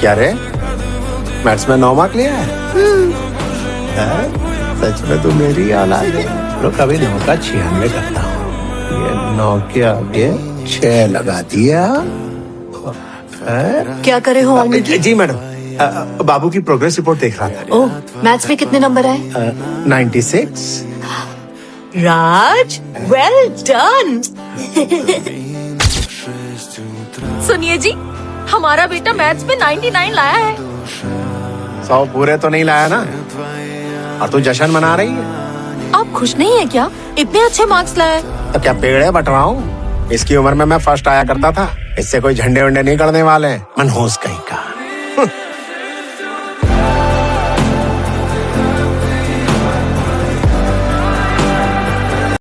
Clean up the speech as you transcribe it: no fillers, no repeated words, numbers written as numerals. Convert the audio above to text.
क्या रे, मैथ्स में 9 मार्क लिया है? सच में तू मेरी औलाद है। तो कभी 9 का 96 करता हूँ, ये 9 के आगे 6 लगा दिया। क्या करे हो वाल्मीकि? जी मैडम, बाबू की प्रोग्रेस रिपोर्ट देख रहा था। ओह, मैथ्स में कितने नंबर आए? 96। राज, वेल डन। सुनिए जी, हमारा बेटा मैथ्स में 99 लाया है। 100 पूरे तो नहीं लाया ना, और तू जश्न मना रही है? आप खुश नहीं है क्या? इतने अच्छे मार्क्स लाए। तो क्या पेड़े बट रहा हूँ? इसकी उम्र में मैं फर्स्ट आया करता था। इससे कोई झंडे वंडे नहीं करने वाले। मनहूस कहीं का।